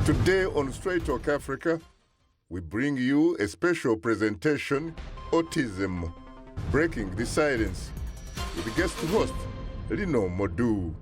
Today on Straight Talk Africa, we bring you a special presentation, Autism, Breaking the Silence, with the guest host, Lino Modu.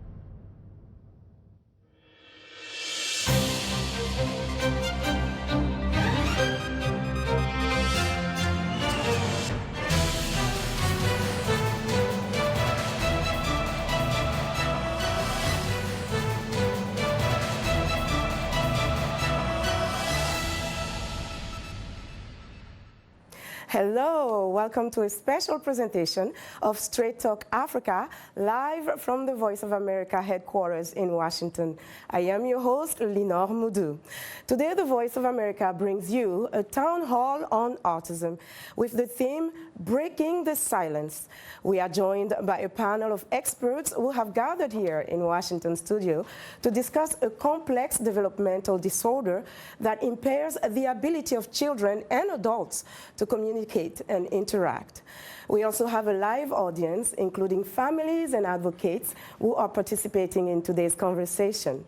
Hello, welcome to a special presentation of Straight Talk Africa, live from the Voice of America headquarters in Washington. I am your host, Lenore Moudou. Today, the Voice of America brings you a town hall on autism with the theme, Breaking the Silence. We are joined by a panel of experts who have gathered here in Washington studio to discuss a complex developmental disorder that impairs the ability of children and adults to communicate and interact. We also have a live audience, including families and advocates who are participating in today's conversation.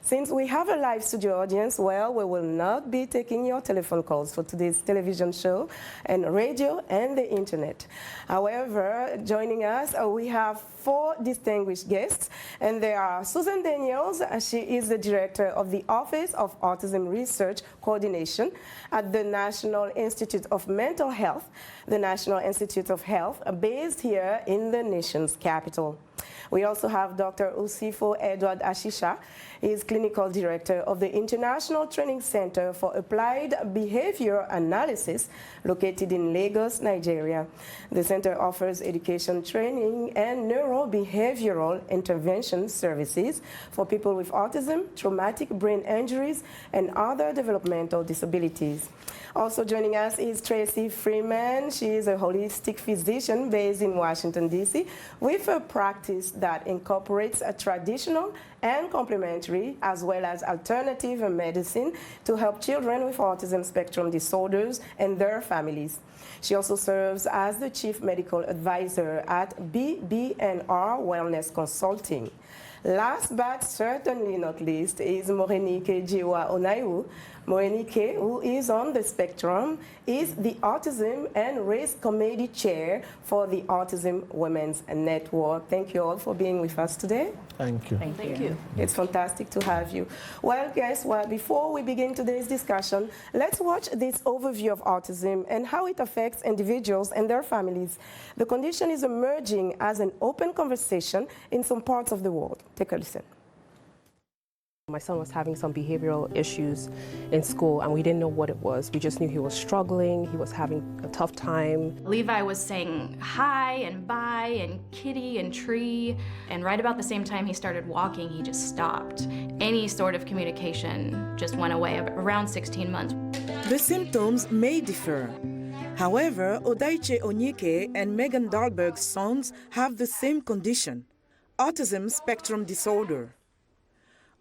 Since we have a live studio audience, well, we will not be taking your telephone calls for today's television show and radio and the internet. However, joining us, we have four distinguished guests, and they are Susan Daniels. She is the director of the Office of Autism Research Coordination at the National Institute of Mental Health, the National Institute of Health, based here in the nation's capital. We also have Dr. Usifo Edward Ashisha. He is clinical director of the International Training Center for Applied Behavior Analysis, located in Lagos, Nigeria. The center offers education training and neurobehavioral intervention services for people with autism, traumatic brain injuries, and other developmental disabilities. Also joining us is Tracy Freeman. She is a holistic physician based in Washington, D.C., with a practice that incorporates a traditional and complementary as well as alternative medicine to help children with autism spectrum disorders and their families. She also serves as the chief medical advisor at BB&R Wellness Consulting. Last but certainly not least is Morenike Jiwa Onaiwu. Morenike, who is on the spectrum, is the Autism and Race Committee Chair for the Autism Women's Network. Thank you all for being with us today. Thank you. Thank you. It's fantastic to have you. Well, guys, before we begin today's discussion, let's watch this overview of autism and how it affects individuals and their families. The condition is emerging as an open conversation in some parts of the world. Take a listen. My son was having some behavioral issues in school, and we didn't know what it was. We just knew he was struggling, he was having a tough time. Levi was saying hi and bye and kitty and tree, and right about the same time he started walking, he just stopped. Any sort of communication just went away around 16 months. The symptoms may differ. However, Odaiche Onyike and Megan Dahlberg's sons have the same condition, autism spectrum disorder.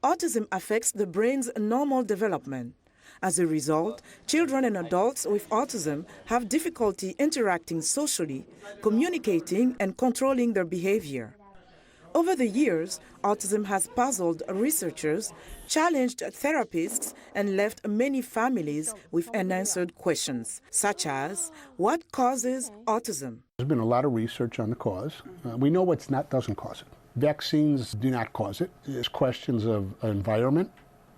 Autism affects the brain's normal development. As a result, children and adults with autism have difficulty interacting socially, communicating, and controlling their behavior. Over the years, autism has puzzled researchers, challenged therapists, and left many families with unanswered questions, such as, what causes autism? There's been a lot of research on the cause. We know what doesn't cause it. Vaccines do not cause it. There's questions of environment.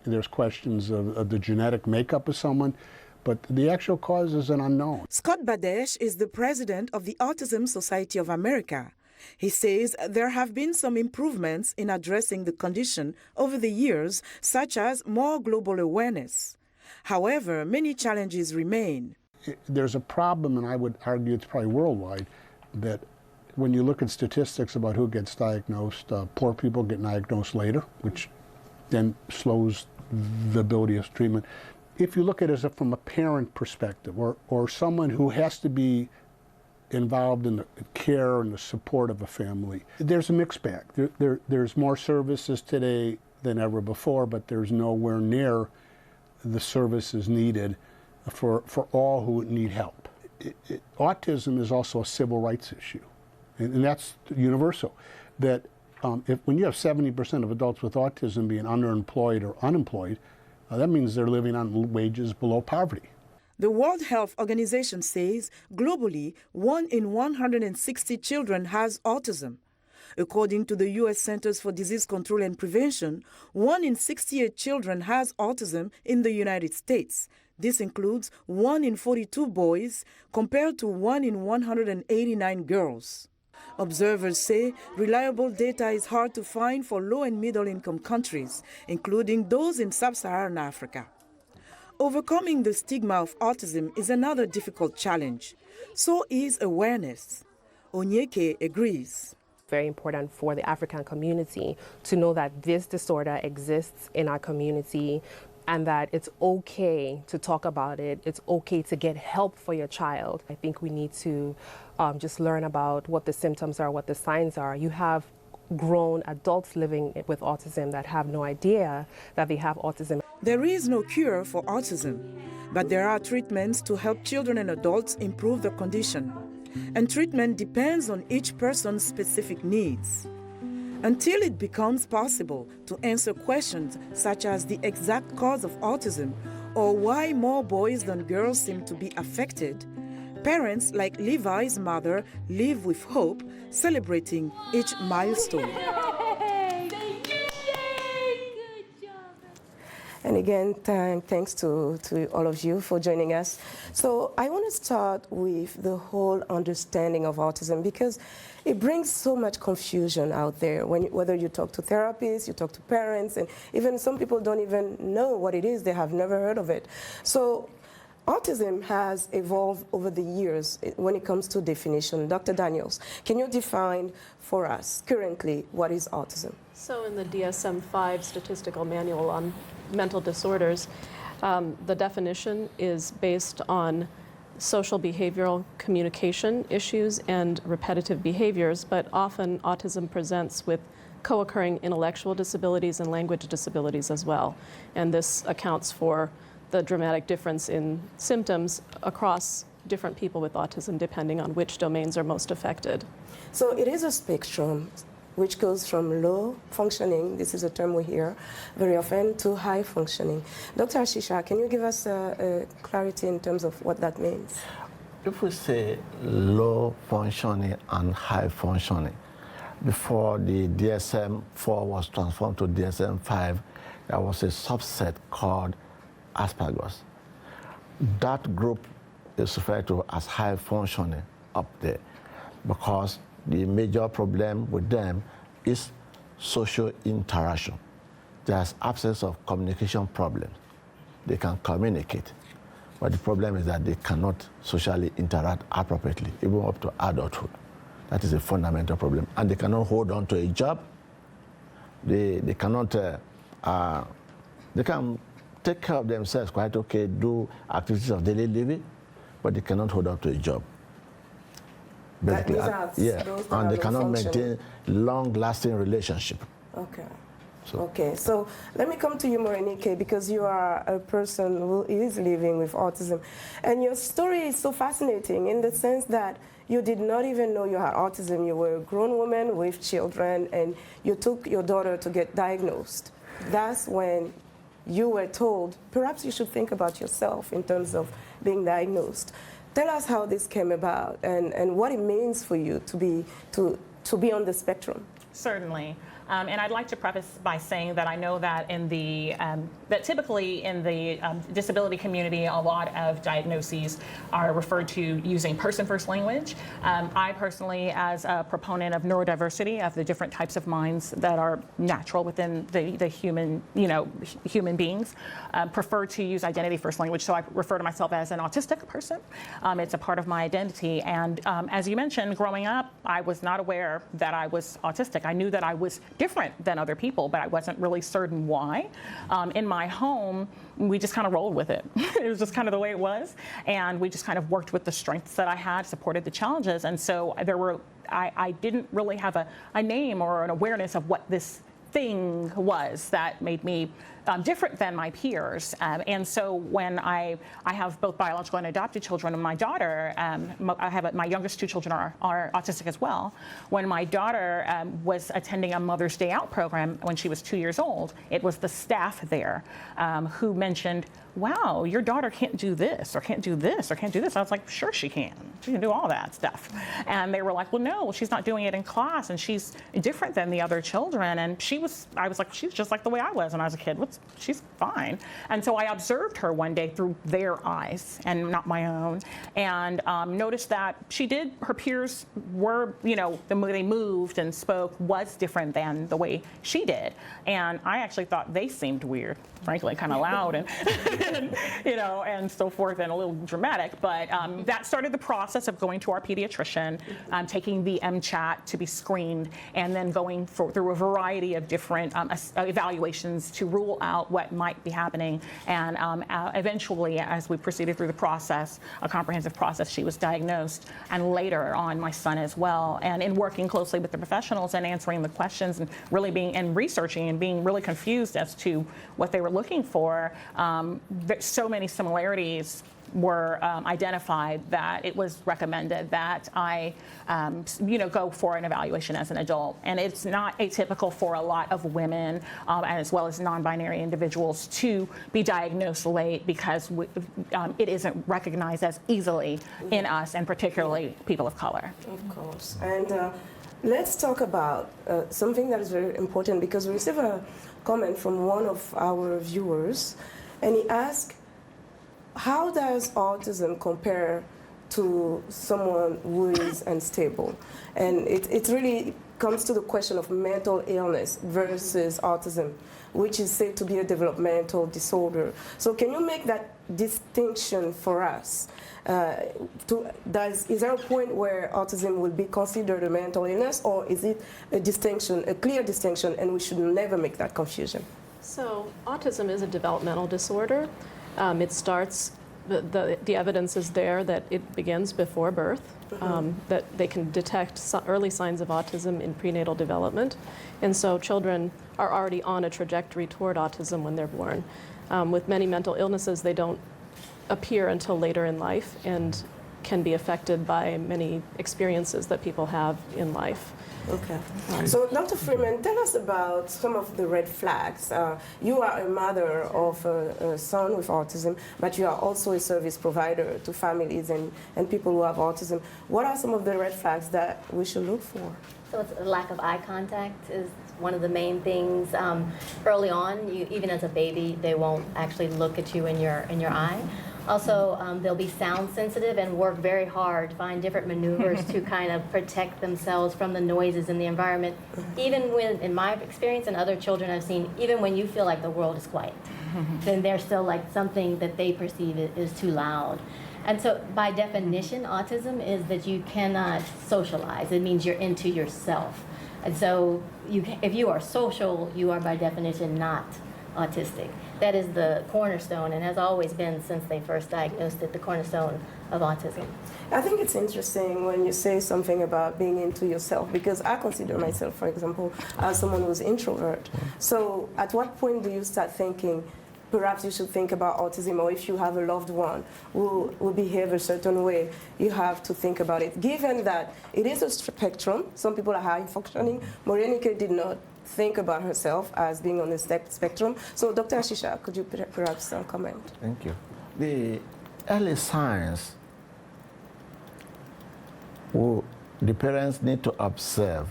There's questions of the genetic makeup of someone, but the actual cause is an unknown. Scott Badesh is the president of the Autism Society of America. He says there have been some improvements in addressing the condition over the years, such as more global awareness. However, many challenges remain. There's a problem, and I would argue it's probably worldwide, that when you look at statistics about who gets diagnosed, poor people get diagnosed later, which then slows the ability of treatment. If you look at it from a parent perspective, or someone who has to be involved in the care and the support of a family, there's a mixed bag. There's more services today than ever before, but there's nowhere near the services needed for all who need help. Autism is also a civil rights issue. And that's universal, that when you have 70% of adults with autism being underemployed or unemployed, that means they're living on wages below poverty. The World Health Organization says globally, 1 in 160 children has autism. According to the U.S. Centers for Disease Control and Prevention, 1 in 68 children has autism in the United States. This includes 1 in 42 boys compared to 1 in 189 girls. Observers say reliable data is hard to find for low and middle income countries, including those in sub-Saharan Africa. Overcoming the stigma of autism is another difficult challenge. So is awareness. Onyeke agrees. Very important for the African community to know that this disorder exists in our community and that it's okay to talk about it. It's okay to get help for your child. I think we need to just learn about what the symptoms are, what the signs are. You have grown adults living with autism that have no idea that they have autism. There is no cure for autism, but there are treatments to help children and adults improve their condition. And treatment depends on each person's specific needs. Until it becomes possible to answer questions such as the exact cause of autism or why more boys than girls seem to be affected, parents like Levi's mother live with hope, celebrating each milestone. And again, thanks to all of you for joining us. So I want to start with the whole understanding of autism because it brings so much confusion out there. Whether you talk to therapists, you talk to parents, and even some people don't even know what it is. They have never heard of it. So autism has evolved over the years when it comes to definition. Dr. Daniels, can you define for us currently what is autism? So in the DSM-5 Statistical Manual on Mental Disorders, the definition is based on social behavioral communication issues and repetitive behaviors, but often autism presents with co-occurring intellectual disabilities and language disabilities as well. And this accounts for the dramatic difference in symptoms across different people with autism depending on which domains are most affected. So it is a spectrum which goes from low functioning, this is a term we hear very often, to high functioning. Dr. Ashisha, can you give us a clarity in terms of what that means? If we say low functioning and high functioning, before the DSM-4 was transformed to DSM-5, there was a subset called Asperger's. That group is referred to as high functioning up there because the major problem with them is social interaction. There's absence of communication problems. They can communicate, but the problem is that they cannot socially interact appropriately, even up to adulthood. That is a fundamental problem. And they cannot hold on to a job. They cannot, they can take care of themselves quite okay, do activities of daily living, but they cannot hold on to a job. Basically, and they cannot maintain long-lasting relationship. Okay. Okay, so let me come to you, Morenike, because you are a person who is living with autism. And your story is so fascinating in the sense that you did not even know you had autism. You were a grown woman with children, and you took your daughter to get diagnosed. That's when you were told, perhaps you should think about yourself in terms of being diagnosed. Tell us how this came about and what it means for you to be on the spectrum. Certainly. And I'd like to preface by saying that I know that in the that typically in the disability community, a lot of diagnoses are referred to using person-first language. I personally, as a proponent of neurodiversity, of the different types of minds that are natural within the human, human beings, prefer to use identity-first language. So I refer to myself as an autistic person. It's a part of my identity. And as you mentioned, growing up, I was not aware that I was autistic. I knew that I was different than other people, but I wasn't really certain why. In my home, we just kind of rolled with it. It was just kind of the way it was. And we just kind of worked with the strengths that I had, supported the challenges. And so I didn't really have a name or an awareness of what this thing was that made me different than my peers. And so when I have both biological and adopted children, and my daughter, my youngest two children are autistic as well. When my daughter was attending a Mother's Day Out program when she was 2 years old, it was the staff there who mentioned, wow, your daughter can't do this, or can't do this, or can't do this. I was like, sure she can. She can do all that stuff. And they were like, well, no, she's not doing it in class, and she's different than the other children. And I was like, she's just like the way I was when I was a kid. She's fine. And so I observed her one day through their eyes and not my own, and noticed that her peers were, the way they moved and spoke was different than the way she did. And I actually thought they seemed weird, frankly, kind of loud and and so forth, and a little dramatic. But that started the process of going to our pediatrician, taking the MCHAT to be screened, and then going through a variety of different evaluations to rule out what might be happening. And eventually, as we proceeded through the process, a comprehensive process, she was diagnosed, and later on my son as well. And in working closely with the professionals and answering the questions and really researching and being really confused as to what they were looking for, so many similarities were identified that it was recommended that I, go for an evaluation as an adult. And it's not atypical for a lot of women, as well as non-binary individuals, to be diagnosed late because it isn't recognized as easily in us, and particularly people of color. Of course. And let's talk about something that is very important, because we received a comment from one of our viewers, and he asked, how does autism compare to someone who is unstable? And it really comes to the question of mental illness versus autism, which is said to be a developmental disorder. So can you make that distinction for us? Is there a point where autism will be considered a mental illness, or is it a clear distinction, and we should never make that confusion? So autism is a developmental disorder. It starts, the evidence is there that it begins before birth, that they can detect early signs of autism in prenatal development. And so children are already on a trajectory toward autism when they're born. With many mental illnesses, they don't appear until later in life and can be affected by many experiences that people have in life. Okay. So, Dr. Freeman, tell us about some of the red flags. You are a mother of a son with autism, but you are also a service provider to families and people who have autism. What are some of the red flags that we should look for? So it's a lack of eye contact is one of the main things. Early on, even as a baby, they won't actually look at you in your eye. Also, they'll be sound sensitive and work very hard, find different maneuvers to kind of protect themselves from the noises in the environment. Even when, in my experience and other children I've seen, even when you feel like the world is quiet, then there's still like something that they perceive is too loud. And so by definition, autism is that you cannot socialize. It means you're into yourself. And so if you are social, you are by definition not autistic. That is the cornerstone, and has always been since they first diagnosed it, the cornerstone of autism. I think it's interesting when you say something about being into yourself, because I consider myself, for example, as someone who's introvert. So at what point do you start thinking, perhaps you should think about autism, or if you have a loved one who behave a certain way, you have to think about it. Given that it is a spectrum, some people are high functioning. Morenike did not think about herself as being on the spectrum. So Dr. Ashisha, could you perhaps comment? Thank you. The early signs the parents need to observe.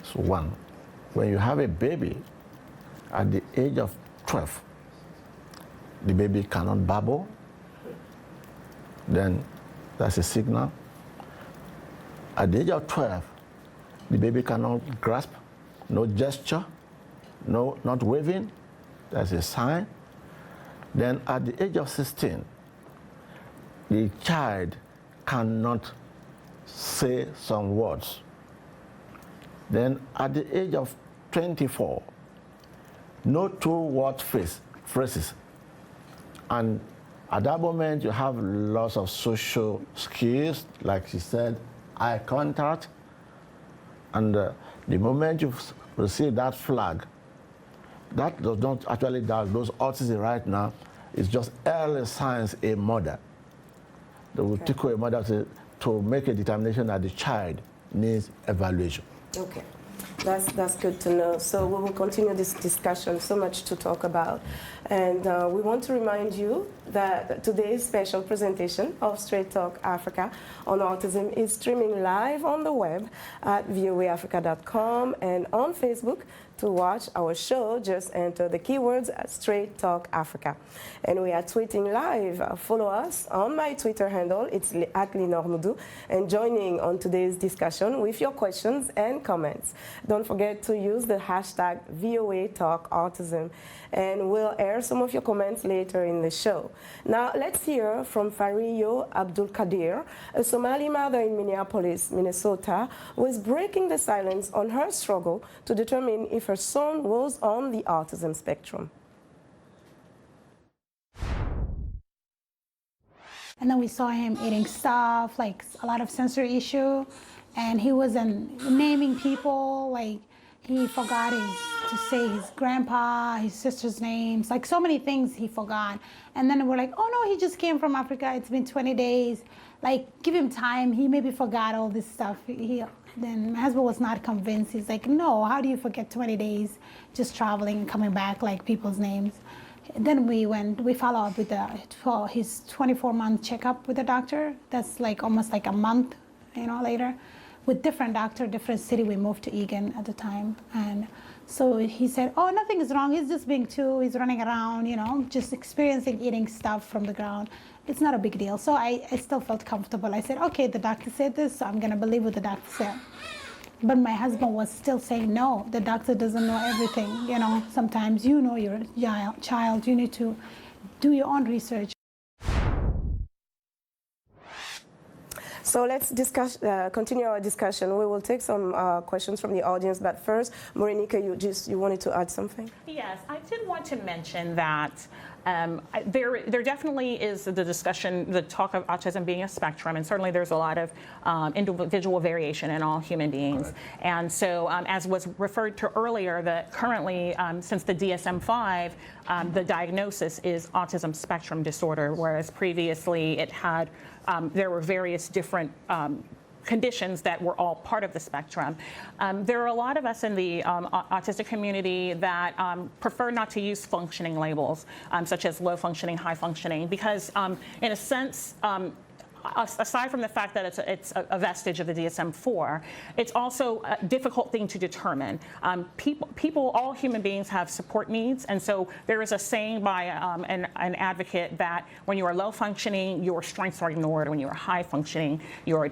So one, when you have a baby at the age of 12, the baby cannot babble, then that's a signal. At the age of 12, the baby cannot grasp, no gesture, not waving, that's a sign. Then at the age of 16, the child cannot say some words. Then at the age of 24, no two-word phrases. And at that moment, you have lots of social skills, like she said, eye contact. And the moment you receive that flag, that does not actually diagnose autism right now. It's just early signs in mother. They will tickle a mother to make a determination that the child needs evaluation. Okay. That's good to know. So we will continue this discussion, so much to talk about. And we want to remind you that today's special presentation of Straight Talk Africa on autism is streaming live on the web at voaafrica.com and on Facebook. To watch our show, just enter the keywords Straight Talk Africa. And we are tweeting live. Follow us on my Twitter handle, it's at Linor Moudou, and joining on today's discussion with your questions and comments. Don't forget to use the hashtag VOA Talk Autism, and we'll air some of your comments later in the show. Now, let's hear from Fariyo Abdul Kadir, a Somali mother in Minneapolis, Minnesota, who is breaking the silence on her struggle to determine if her son was on the autism spectrum. And then we saw him eating stuff, like a lot of sensory issue, and he wasn't naming people, like he forgot to say his grandpa, his sister's names, like so many things he forgot. And then we're like, oh no, he just came from Africa, it's been 20 days. Like, give him time, he maybe forgot all this stuff. Then my husband was not convinced. He's like, no, how do you forget 20 days just traveling and coming back, like people's names? Then we follow up with his 24-month checkup with the doctor. That's like almost like a month, later, with different doctor, different city. We moved to Egan at the time. And so he said, oh, nothing is wrong. He's just being he's running around, just experiencing eating stuff from the ground. It's not a big deal. So I still felt comfortable. I said, okay, the doctor said this, so I'm gonna believe what the doctor said. But my husband was still saying, no, the doctor doesn't know everything. Sometimes you know your child, you need to do your own research. So let's continue our discussion. We will take some questions from the audience, but first, Morenica, you wanted to add something? Yes, I did want to mention that there definitely is the discussion, the talk of autism being a spectrum, and certainly there's a lot of individual variation in all human beings. Right. And so, as was referred to earlier, that currently, since the DSM-5, the diagnosis is autism spectrum disorder, whereas previously it had, there were various different conditions that were all part of the spectrum. There are a lot of us in the autistic community that prefer not to use functioning labels, such as low functioning, high functioning, because in a sense, aside from the fact that it's a vestige of the DSM-4, it's also a difficult thing to determine. All human beings have support needs, and so there is a saying by an advocate that when you are low functioning, your strengths are ignored. When you are high functioning, your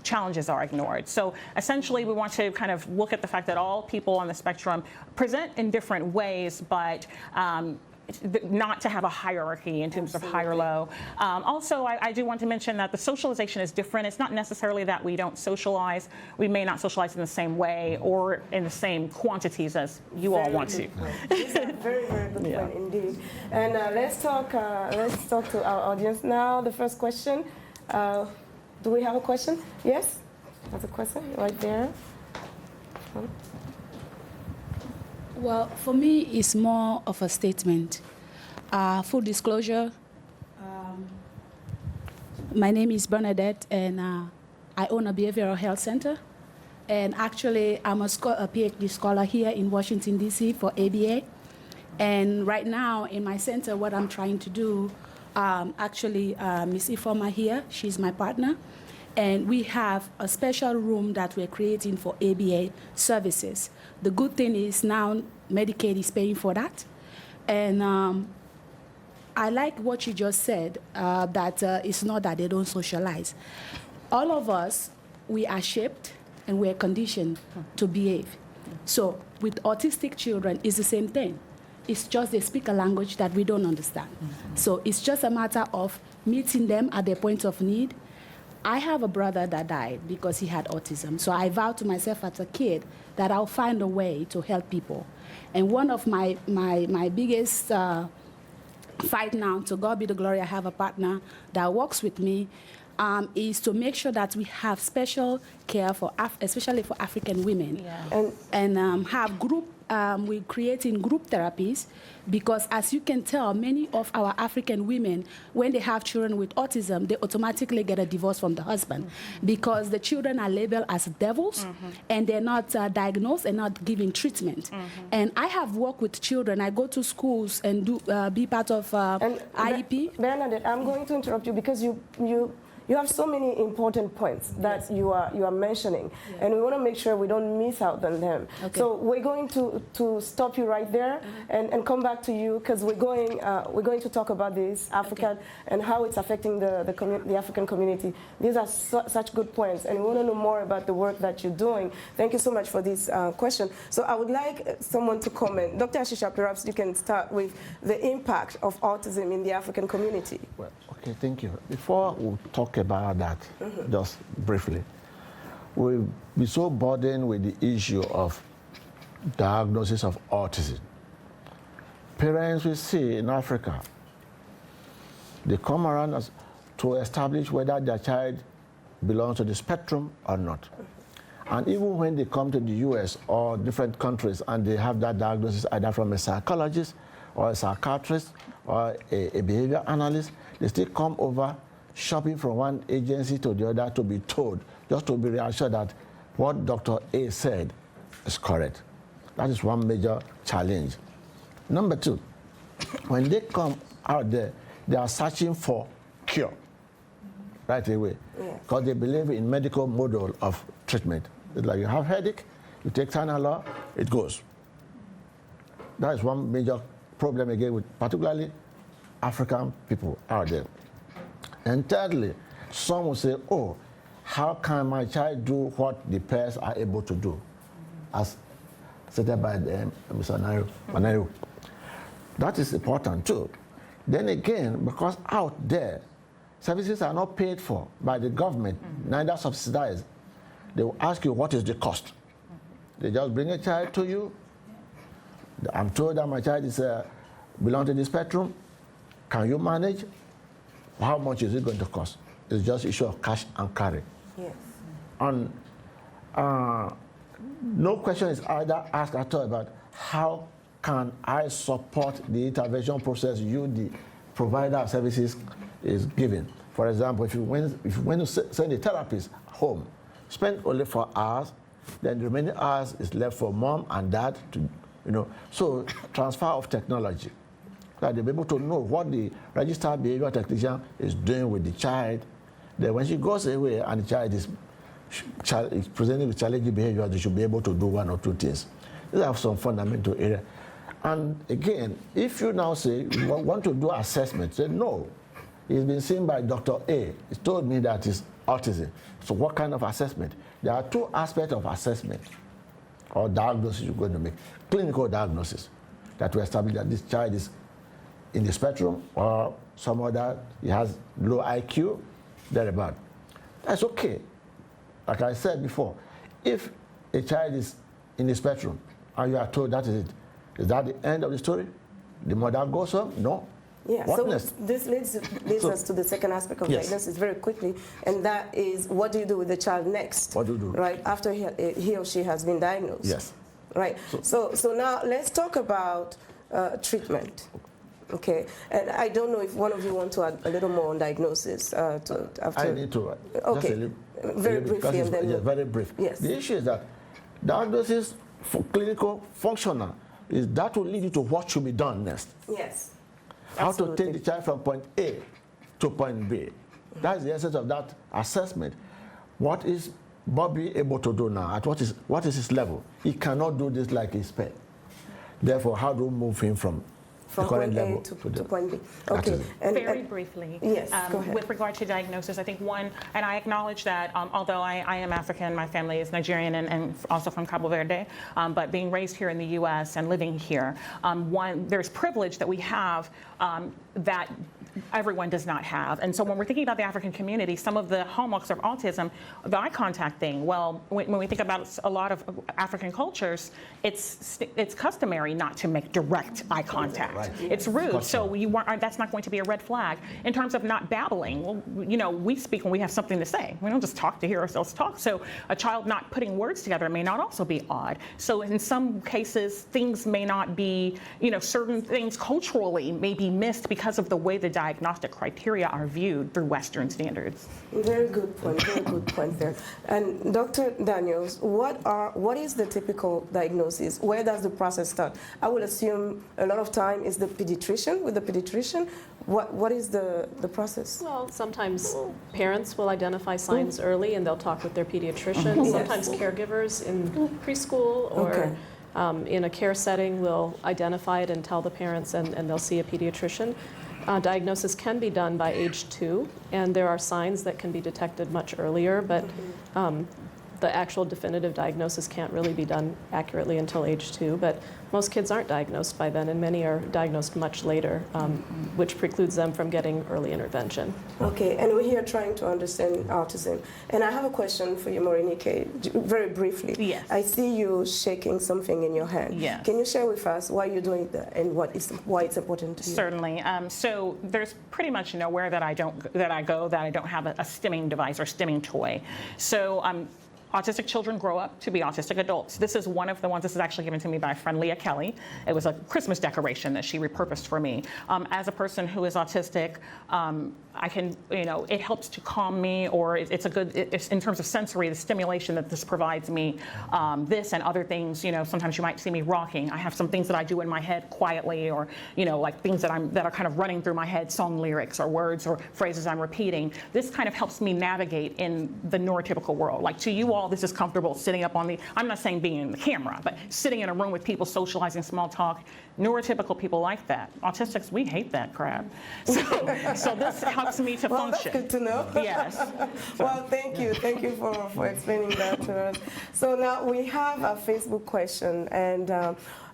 challenges are ignored. So essentially, we want to kind of look at the fact that all people on the spectrum present in different ways, but not to have a hierarchy in terms of high or low. Also, I do want to mention that the socialization is different. It's not necessarily that we don't socialize. We may not socialize in the same way or in the same quantities as you all want to. It's a very, very good point indeed. And let's talk to our audience now. The first question. Do we have a question? Yes? There's a question right there. Well, for me, it's more of a statement. Full disclosure, my name is Bernadette, and I own a behavioral health center. And actually, I'm a PhD scholar here in Washington, D.C. for ABA. And right now, in my center, what I'm trying to do, Miss Ifoma here, she's my partner. And we have a special room that we're creating for ABA services. The good thing is now Medicaid is paying for that. And I like what you just said, that it's not that they don't socialize. All of us, we are shaped and we're conditioned to behave. So with autistic children, it's the same thing. It's just they speak a language that we don't understand. Mm-hmm. So it's just a matter of meeting them at their point of need. I have a brother that died because he had autism. So I vowed to myself as a kid that I'll find a way to help people. And one of my biggest fight now, to God be the glory, I have a partner that works with me, is to make sure that we have special care for, especially for African women, and have group we're creating group therapies because, as you can tell, many of our African women, when they have children with autism, they automatically get a divorce from the husband because the children are labeled as devils and they're not diagnosed and not given treatment. And I have worked with children. I go to schools and do be part of IEP. Bernadette, I'm going to interrupt you because you have so many important points that you are mentioning, and we want to make sure we don't miss out on them. Okay. So we're going to stop you right there and come back to you because we're going to talk about this African and how it's affecting the African community. These are such good points, and we want to know more about the work that you're doing. Thank you so much for this question. So I would like someone to comment. Dr. Ashisha, perhaps you can start with the impact of autism in the African community. Well, okay, thank you. Before we talk about that, just briefly, we've been so burdened with the issue of diagnosis of autism. Parents we see in Africa, they come around to establish whether their child belongs to the spectrum or not. And even when they come to the US or different countries and they have that diagnosis either from a psychologist or a psychiatrist or a behavior analyst, they still come over shopping from one agency to the other to be told, just to be reassured that what Dr. A said is correct. That is one major challenge. Number two, when they come out there, they are searching for cure right away because they believe in medical model of treatment. It's like you have headache, you take Tylenol, it goes. That is one major problem again with particularly African people out there. And thirdly, some will say, oh, how can my child do what the parents are able to do? As stated by Mr. Nairo. That is important too. Then again, because out there, services are not paid for by the government, neither subsidized. They will ask you what is the cost. They just bring a child to you. I'm told that my child is belongs to the spectrum. Can you manage? How much is it going to cost? It's just an issue of cash and carry. Yes. And no question is either asked at all about how can I support the intervention process you, the provider of services, is giving. For example, if you went to send a therapist home, spend only 4 hours, then the remaining hours is left for mom and dad to, so transfer of technology. That they'll be able to know what the registered behavior technician is doing with the child. Then when she goes away and the child is presenting with challenging behavior, they should be able to do 1 or 2 things. These are some fundamental areas. And again, if you now say you want to do assessment, say no, it's been seen by Dr. A. He told me that it's autism. So what kind of assessment? There are 2 aspects of assessment or diagnosis you're going to make. Clinical diagnosis, that will establish that this child is in the spectrum or some other, he has low IQ, thereabout. That's okay. Like I said before, if a child is in the spectrum and you are told that is it, is that the end of the story? The mother goes home? No. Yeah, What so next? this leads us to the second aspect of diagnosis very quickly, and that is what do you do with the child next? What do you do? Right, after he or she has been diagnosed. Yes. Right, so now let's talk about treatment. Okay, and I don't know if one of you want to add a little more on diagnosis. After. I need to. Okay, very briefly, and then very brief. Yes. The issue is that diagnosis for clinical functional is that will lead you to what should be done next. Yes. How Absolutely. to take the child from point A to point B. That's the essence of that assessment. What is Bobby able to do now? At what is his level? He cannot do this like he's paid. Therefore, how do we move him from the current point A level to point B? Okay. Very briefly. Yes, go ahead. With regard to diagnosis, I think one, and I acknowledge that although I am African, my family is Nigerian and also from Cabo Verde, but being raised here in the U.S. and living here, there's privilege that we have that everyone does not have. And so when we're thinking about the African community, some of the hallmarks of autism, the eye contact thing, well, when we think about a lot of African cultures, it's customary not to make direct eye contact. Right. It's rude, so that's not going to be a red flag. In terms of not babbling, well, you know, we speak when we have something to say. We don't just talk to hear ourselves talk. So a child not putting words together may not also be odd. So in some cases, things may not be, you know, certain things culturally may be missed because of the way the diagnostic criteria are viewed through Western standards. Very good point there. And Dr. Daniels, what is the typical diagnosis? Where does the process start? I would assume a lot of time is the pediatrician, with the pediatrician. What is the process? Well, sometimes parents will identify signs early and they'll talk with their pediatrician. Sometimes caregivers in preschool or in a care setting will identify it and tell the parents, and they'll see a pediatrician. Diagnosis can be done by age 2, and there are signs that can be detected much earlier, but the actual definitive diagnosis can't really be done accurately until age 2. But most kids aren't diagnosed by then, and many are diagnosed much later, which precludes them from getting early intervention. Okay, and we're here trying to understand autism. And I have a question for you, Morinike, very briefly. Yes. I see you shaking something in your hand. Yes. Can you share with us why you're doing that and why it's important to you? Certainly. So there's pretty much nowhere that I go that I don't have a stimming device or stimming toy. So autistic children grow up to be autistic adults. This is one of the ones, this is actually given to me by a friend, Leah Kelly. It was a Christmas decoration that she repurposed for me. As a person who is autistic, I can, you know, it helps to calm me, or it's a good, in terms of sensory, the stimulation that this provides me, this and other things, you know, sometimes you might see me rocking. I have some things that I do in my head quietly, or, you know, like things that are kind of running through my head, song lyrics or words or phrases I'm repeating. This kind of helps me navigate in the neurotypical world. Like, to you all, this is comfortable sitting up on I'm not saying being in the camera, but sitting in a room with people socializing, small talk. Neurotypical people like that. Autistics, we hate that crap. So this helps me to function. That's good to know. Yes. Well, thank you for explaining that to us. So now we have a Facebook question, and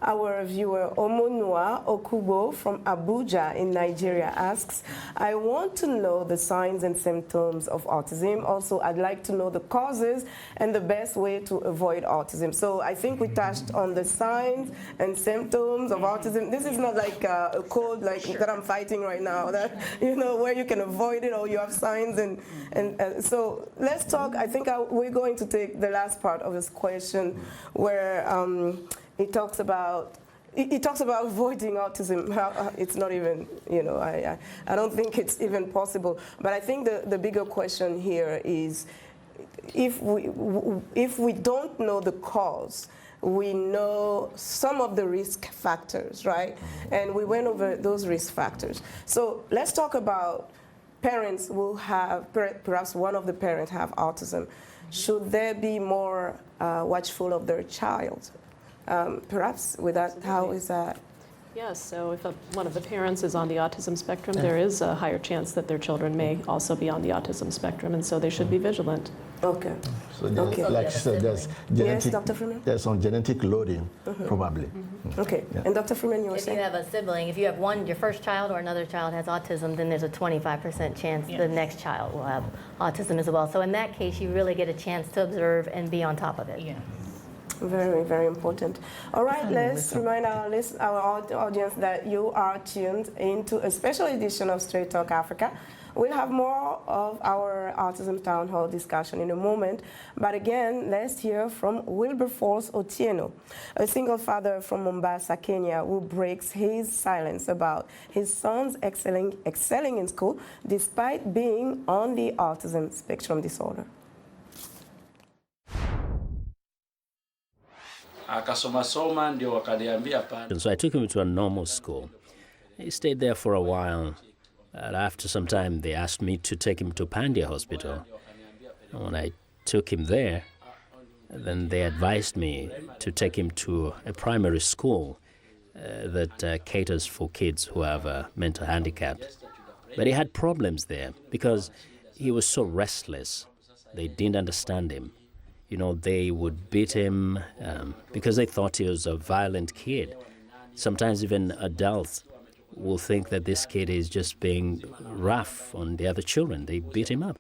our viewer Omonua Okubo from Abuja in Nigeria asks, I want to know the signs and symptoms of autism. Also, I'd like to know the causes and the best way to avoid autism. So I think we touched on the signs and symptoms of autism. This is not like a cold that I'm fighting right now, that, you know, where you can avoid it or you have signs. And so let's talk. I think we're going to take the last part of this question where it talks about avoiding autism. It's not even, you know, I don't think it's even possible. But I think the bigger question here is, if we don't know the cause, we know some of the risk factors, right? And we went over those risk factors. So let's talk about parents who have, perhaps one of the parents have autism. Should they be more watchful of their child? Perhaps with that, how is that? Yes, so if one of the parents is on the autism spectrum, there is a higher chance that their children may also be on the autism spectrum, and so they should be vigilant. Okay. So like you said, there's genetic, yes, Dr. Freeman? There's some genetic loading, probably. Okay, and Dr. Freeman, you were saying? If you have a sibling, if you have your first child or another child has autism, then there's a 25% chance the next child will have autism as well. So in that case, you really get a chance to observe and be on top of it. Yeah. Very, very important. All right, let's remind our audience that you are tuned into a special edition of Straight Talk Africa. We'll have more of our Autism Town Hall discussion in a moment. But again, let's hear from Wilberforce Otieno, a single father from Mombasa, Kenya, who breaks his silence about his son's excelling in school despite being on the autism spectrum disorder. And so I took him to a normal school. He stayed there for a while. And after some time, they asked me to take him to Pandya Hospital. And when I took him there, then they advised me to take him to a primary school that caters for kids who have a mental handicap. But he had problems there because he was so restless. They didn't understand him. You know, they would beat him because they thought he was a violent kid. Sometimes even adults will think that this kid is just being rough on the other children. They beat him up.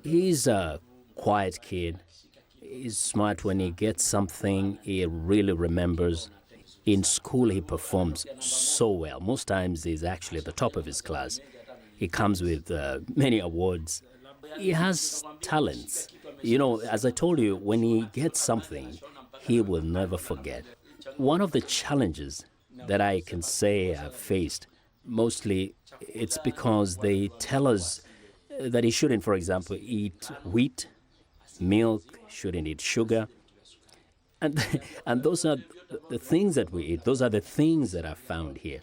He's a quiet kid. He's smart. When he gets something, he really remembers. In school, he performs so well. Most times, he's actually at the top of his class. He comes with many awards. He has talents. You know, as I told you, when he gets something, he will never forget. One of the challenges that I can say I've faced, mostly it's because they tell us that he shouldn't, for example, eat wheat, milk, shouldn't eat sugar. And those are the things that we eat. Those are the things that are found here.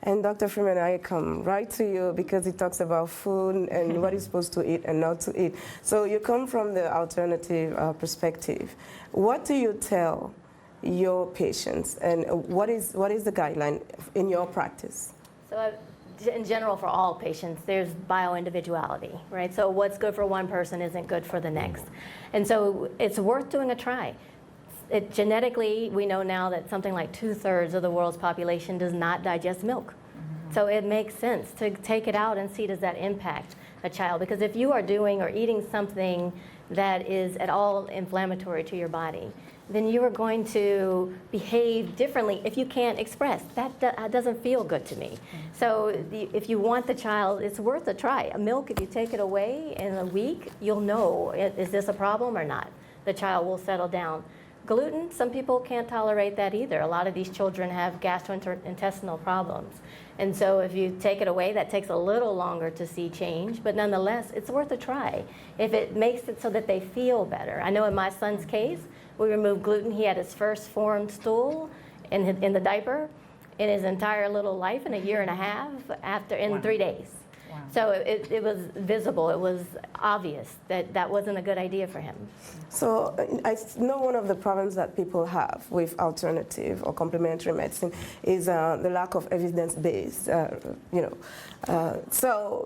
And Dr. Freeman, I come right to you because it talks about food and what he's supposed to eat and not to eat. So you come from the alternative perspective. What do you tell your patients, and what is the guideline in your practice? So in general, for all patients, there's bio-individuality, right? So what's good for one person isn't good for the next. And so it's worth doing a try. Genetically, we know now that something like 2/3 of the world's population does not digest milk. So it makes sense to take it out and see, does that impact a child? Because if you are doing or eating something that is at all inflammatory to your body, then you are going to behave differently if you can't express. That doesn't feel good to me. So if you want the child, it's worth a try. Milk, if you take it away in a week, you'll know, is this a problem or not? The child will settle down. Gluten, some people can't tolerate that either. A lot of these children have gastrointestinal problems. And so if you take it away, that takes a little longer to see change, but nonetheless, it's worth a try if it makes it so that they feel better. I know in my son's case, we removed gluten. He had his first formed stool in the diaper in his entire little life in a year and a half in 3 days. Wow. So it was visible, it was obvious that wasn't a good idea for him. So I know one of the problems that people have with alternative or complementary medicine is the lack of evidence-based,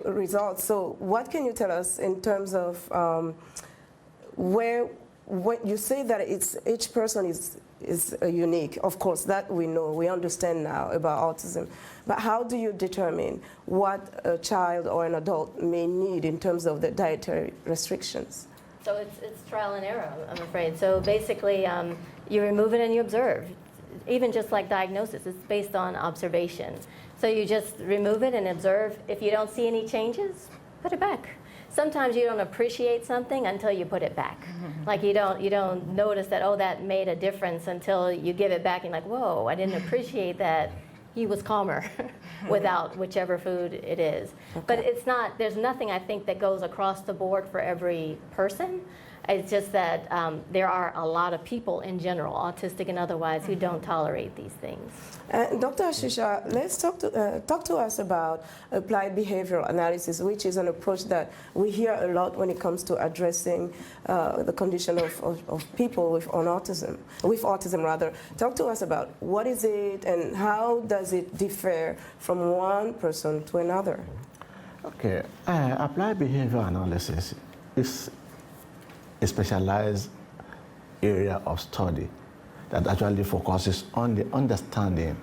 results. So what can you tell us in terms of when you say that each person is unique? Of course, that we know, we understand now about autism. But how do you determine what a child or an adult may need in terms of the dietary restrictions? So it's trial and error, I'm afraid. So basically, you remove it and you observe. Even just like diagnosis, it's based on observation. So you just remove it and observe. If you don't see any changes, put it back. Sometimes you don't appreciate something until you put it back. Like you don't notice that, oh, that made a difference until you give it back and like, whoa, I didn't appreciate that he was calmer without whichever food it is. Okay. But there's nothing I think that goes across the board for every person. It's just that there are a lot of people in general, autistic and otherwise, who don't tolerate these things. Dr. Ashisha, let's talk to us about applied behavioral analysis, which is an approach that we hear a lot when it comes to addressing the condition of people with autism. Talk to us about what is it and how does it differ from one person to another? Okay, applied behavioral analysis is a specialized area of study that actually focuses on the understanding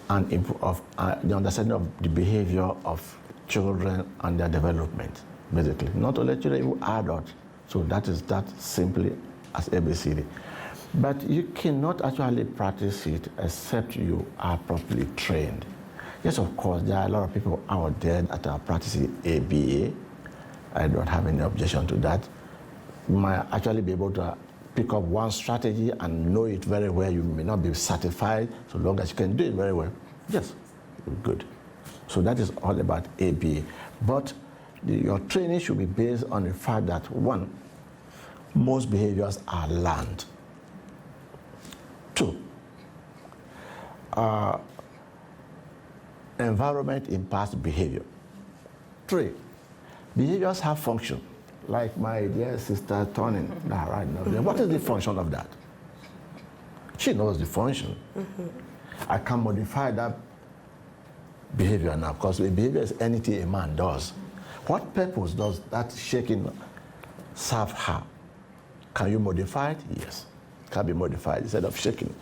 and the understanding of the behavior of children and their development, basically. Not only children, even adults. So that is that simply as ABCD. But you cannot actually practice it except you are properly trained. Yes, of course, there are a lot of people out there that are practicing ABA. I don't have any objection to that. You might actually be able to pick up one strategy and know it very well. You may not be certified, so long as you can do it very well. Yes, good. So that is all about ABA. But your training should be based on the fact that, one, most behaviors are learned. Two, environment impacts behavior. Three, behaviors have function. Like my dear sister turning right now. What is the function of that? She knows the function. I can modify that behavior now, because the behavior is anything a man does. What purpose does that shaking serve her? Can you modify it? Yes, it can be modified instead of shaking.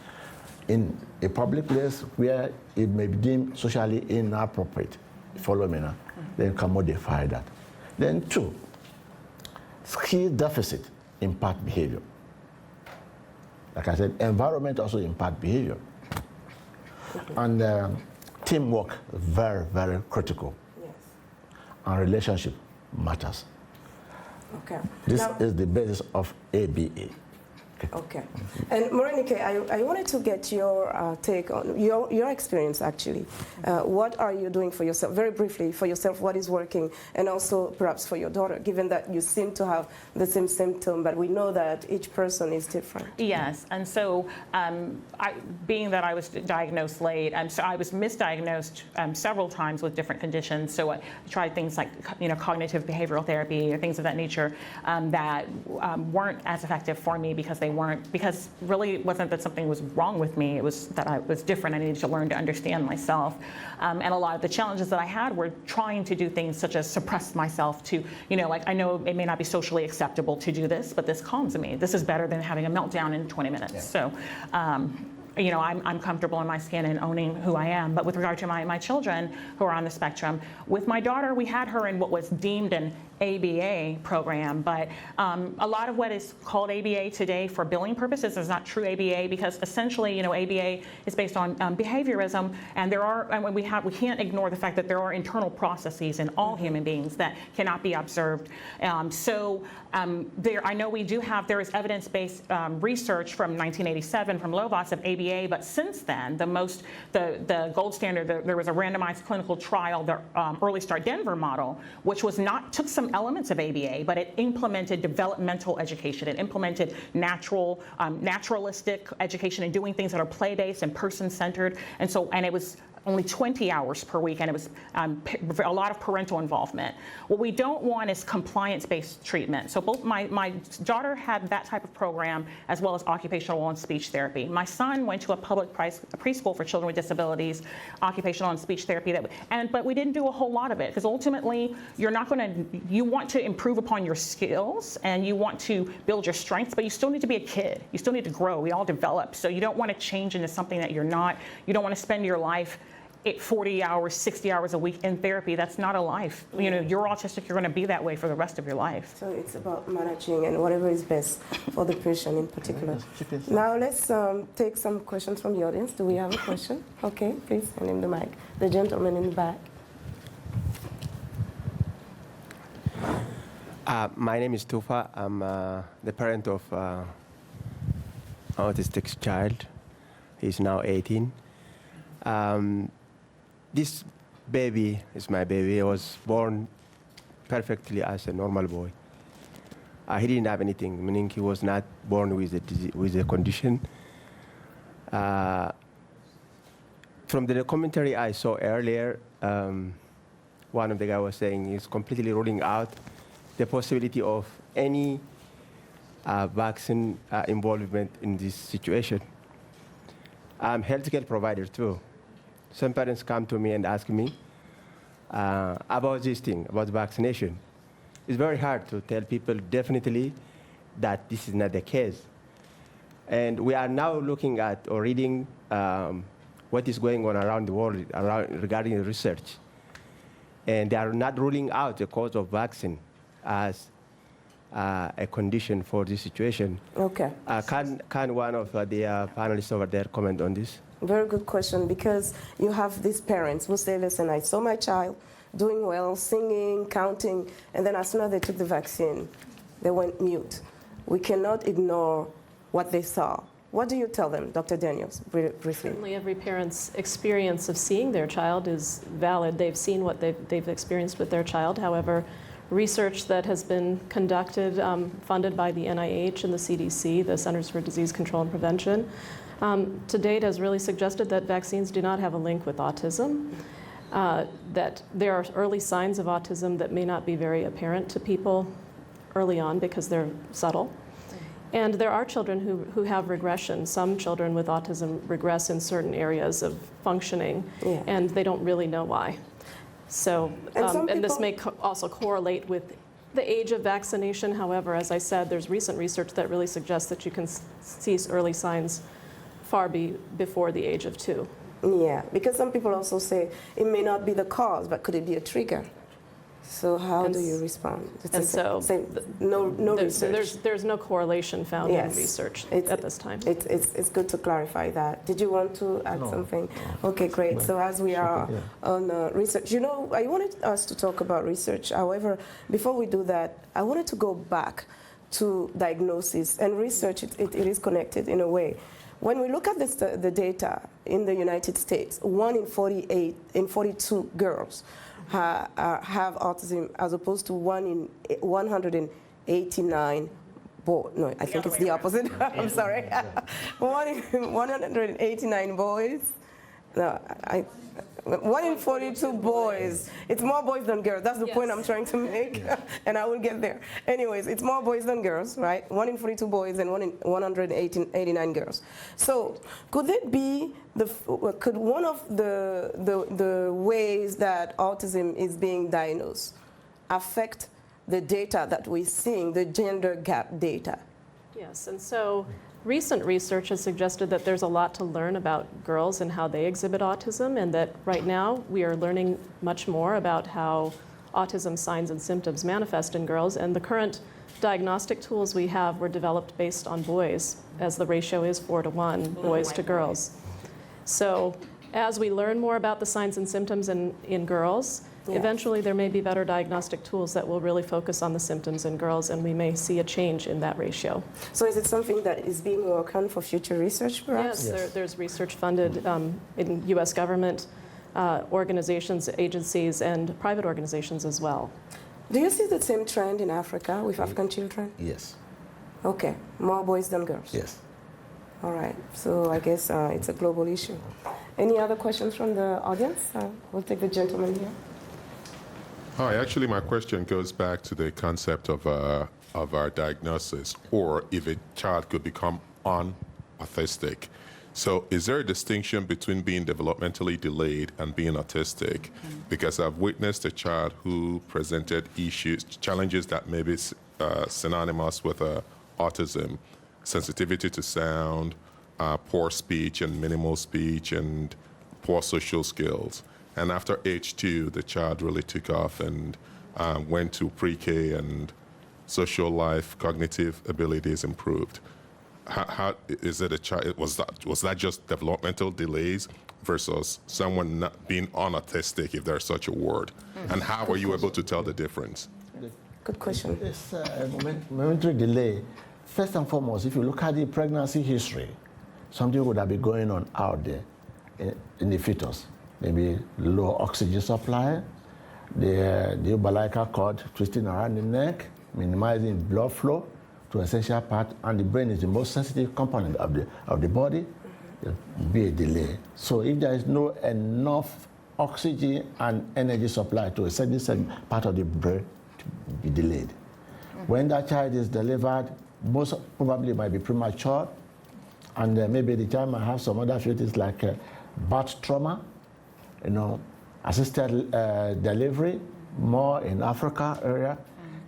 in a public place where it may be deemed socially inappropriate, follow me now, then you can modify that. Then 2, skill deficit impact behavior. Like I said, environment also impact behavior. And teamwork, very, very critical. Yes. And relationship matters. Okay. This Now, is the basis of ABA. Okay. And Morenike, I wanted to get your take on your experience, actually. What are you doing for yourself, very briefly, for yourself, what is working, and also perhaps for your daughter, given that you seem to have the same symptom, but we know that each person is different. Yes, and so being that I was diagnosed late, so I was misdiagnosed several times with different conditions. So I tried things like cognitive behavioral therapy or things of that nature that weren't as effective for me because really it wasn't that something was wrong with me. It was that I was different. I needed to learn to understand myself. And a lot of the challenges that I had were trying to do things such as suppress myself to, like I know it may not be socially acceptable to do this, but this calms me. This is better than having a meltdown in 20 minutes. Yeah. So, I'm comfortable in my skin and owning who I am. But with regard to my children who are on the spectrum, with my daughter, we had her in what was deemed an ABA program, but a lot of what is called ABA today for billing purposes is not true ABA, because essentially, ABA is based on behaviorism, and we can't ignore the fact that there are internal processes in all human beings that cannot be observed. I know there is evidence-based research from 1987 from Lovas of ABA, but since then, the gold standard, there was a randomized clinical trial, the Early Start Denver model, which took some elements of ABA, but it implemented developmental education. It implemented naturalistic education and doing things that are play-based and person-centered, and it was only 20 hours per week, and it was a lot of parental involvement. What we don't want is compliance-based treatment. So both my daughter had that type of program, as well as occupational and speech therapy. My son went to a public preschool for children with disabilities, occupational and speech therapy, but we didn't do a whole lot of it, because ultimately you want to improve upon your skills and you want to build your strengths, but you still need to be a kid. You still need to grow. We all develop. So you don't want to change into something that you're not. You don't want to spend your life 40 hours, 60 hours a week in therapy. That's not a life. You're autistic, you're going to be that way for the rest of your life. So it's about managing and whatever is best for the patient in particular. Now let's take some questions from the audience. Do we have a question? Okay, please hand him the mic. The gentleman in the back. My name is Tufa. I'm the parent of autistic child. He's now 18. This baby is my baby. He was born perfectly as a normal boy. He didn't have anything, meaning he was not born with a condition. From the commentary I saw earlier, one of the guys was saying he's completely ruling out the possibility of any vaccine involvement in this situation. I'm a healthcare provider too. Some parents come to me and ask me about this thing, about vaccination. It's very hard to tell people definitely that this is not the case. And we are now looking at or reading what is going on around the world regarding the research. And they are not ruling out the cause of vaccine as a condition for this situation. Okay. Can one of the panelists over there comment on this? Very good question, because you have these parents who say, listen, I saw my child doing well, singing, counting, and then as soon as they took the vaccine, they went mute. We cannot ignore what they saw. What do you tell them, Dr. Daniels, briefly? Certainly every parent's experience of seeing their child is valid. They've seen what they've experienced with their child. However, research that has been conducted, funded by the NIH and the CDC, the Centers for Disease Control and Prevention, to date has really suggested that vaccines do not have a link with autism, that there are early signs of autism that may not be very apparent to people early on because they're subtle. And there are children who have regression. Some children with autism regress in certain areas of functioning, and they don't really know why. So, and this may also correlate with the age of vaccination. However, as I said, there's recent research that really suggests that you can see early signs before the age of 2. Yeah, because some people also say it may not be the cause, but could it be a trigger? So how do you respond? No research. There's no correlation found in research at this time. It's good to clarify that. Did you want to add something? Okay, great. So as we are on research, you know, I wanted us to talk about research. However, before we do that, I wanted to go back to diagnosis and research. It is connected in a way. When we look at the data in the United States, 1 in 42 girls have autism, as opposed to 1 in 189 boys. No, I think it's the opposite. I'm sorry. 1 in 189 boys. No, 1 in 42 boys. It's more boys than girls. That's the point I'm trying to make, and I will get there. Anyways, it's more boys than girls, right? 1 in 42 boys and 1 in 189 girls. So could it be could one of the ways that autism is being diagnosed affect the data that we're seeing, the gender gap data? Yes, and so recent research has suggested that there's a lot to learn about girls and how they exhibit autism, and that right now we are learning much more about how autism signs and symptoms manifest in girls, and the current diagnostic tools we have were developed based on boys, as the ratio is 4:1 boys to girls. So as we learn more about the signs and symptoms in girls, eventually there may be better diagnostic tools that will really focus on the symptoms in girls, and we may see a change in that ratio. So is it something that is being worked on for future research, perhaps? Yes, there's research funded in U.S. government organizations, agencies, and private organizations as well. Do you see the same trend in Africa with African children? Yes. Okay, more boys than girls? Yes. All right, so I guess it's a global issue. Any other questions from the audience? We'll take the gentleman here. Hi, actually my question goes back to the concept of our diagnosis, or if a child could become autistic. So is there a distinction between being developmentally delayed and being autistic? Because I've witnessed a child who presented challenges that may be synonymous with autism, sensitivity to sound, poor speech and minimal speech, and poor social skills. And after age 2, the child really took off and went to pre-K, and social life, cognitive abilities improved. How is it a child? Was that just developmental delays versus someone not being unautistic, if there's such a word? And how were you able to tell the difference? Good question. It's a momentary delay. First and foremost, if you look at the pregnancy history, something would have been going on out there in the fetus. Maybe low oxygen supply, the umbilical cord twisting around the neck, minimizing blood flow to essential part, and the brain is the most sensitive component of the body. There will be a delay. So if there is no enough oxygen and energy supply to a certain part of the brain, to be delayed. When that child is delivered, most probably might be premature, and maybe the child might have some other features like birth trauma, assisted delivery, more in Africa area.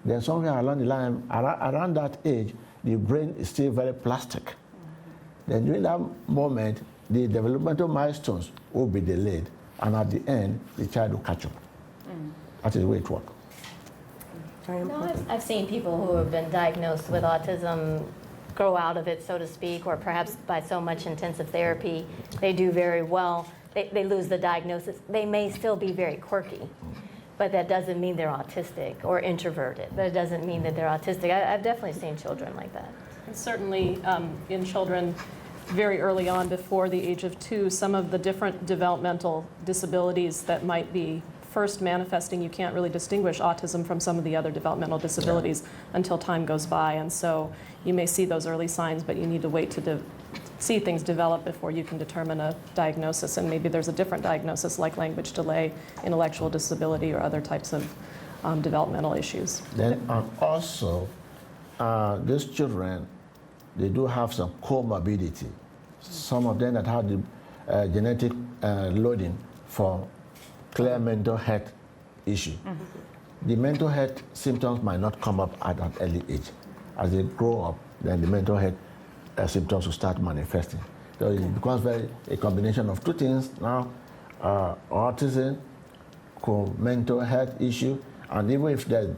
Then somewhere along the line, around that age, the brain is still very plastic. Then during that moment, the developmental milestones will be delayed, and at the end, the child will catch up. That is the way it works. No, I've seen people who have been diagnosed with autism grow out of it, so to speak, or perhaps by so much intensive therapy, they do very well. They lose the diagnosis. They may still be very quirky, but that doesn't mean they're autistic, or introverted. But it doesn't mean that they're autistic. I've definitely seen children like that. And certainly in children very early on, before the age of 2, some of the different developmental disabilities that might be first manifesting, you can't really distinguish autism from some of the other developmental disabilities until time goes by. And so you may see those early signs, but you need to wait to see things develop before you can determine a diagnosis. And maybe there's a different diagnosis like language delay, intellectual disability, or other types of developmental issues. Then also, these children, they do have some comorbidity. Some of them that have the genetic loading for clear mental health issue. The mental health symptoms might not come up at an early age. As they grow up, then the mental health symptoms will start manifesting. So it becomes a combination of two things now, autism, mental health issue, and even if there's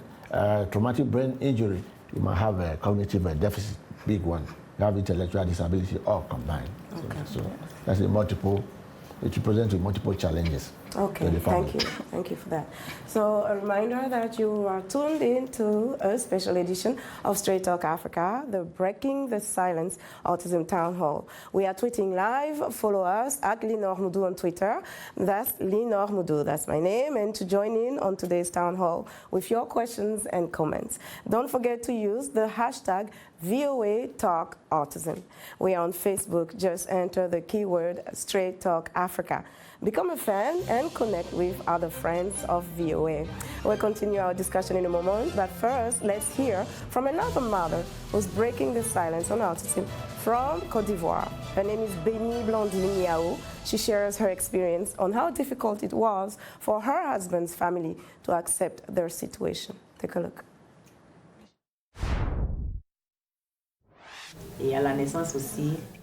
traumatic brain injury, you might have a cognitive deficit, big one. You have intellectual disability all combined. Okay. So that's it presents with multiple challenges. Okay, thank you. Thank you for that. So a reminder that you are tuned in to a special edition of Straight Talk Africa, the Breaking the Silence Autism Town Hall. We are tweeting live. Follow us at Linor Mudu on Twitter. That's Linor Mudu, that's my name. And to join in on today's town hall with your questions and comments, don't forget to use the hashtag VOA Talk Autism. We are on Facebook. Just enter the keyword Straight Talk Africa. Become a fan and connect with other friends of VOA. We'll continue our discussion in a moment, but first, let's hear from another mother who's breaking the silence on autism from Côte d'Ivoire. Her name is Béni Blandine Yao. She shares her experience on how difficult it was for her husband's family to accept their situation. Take a look.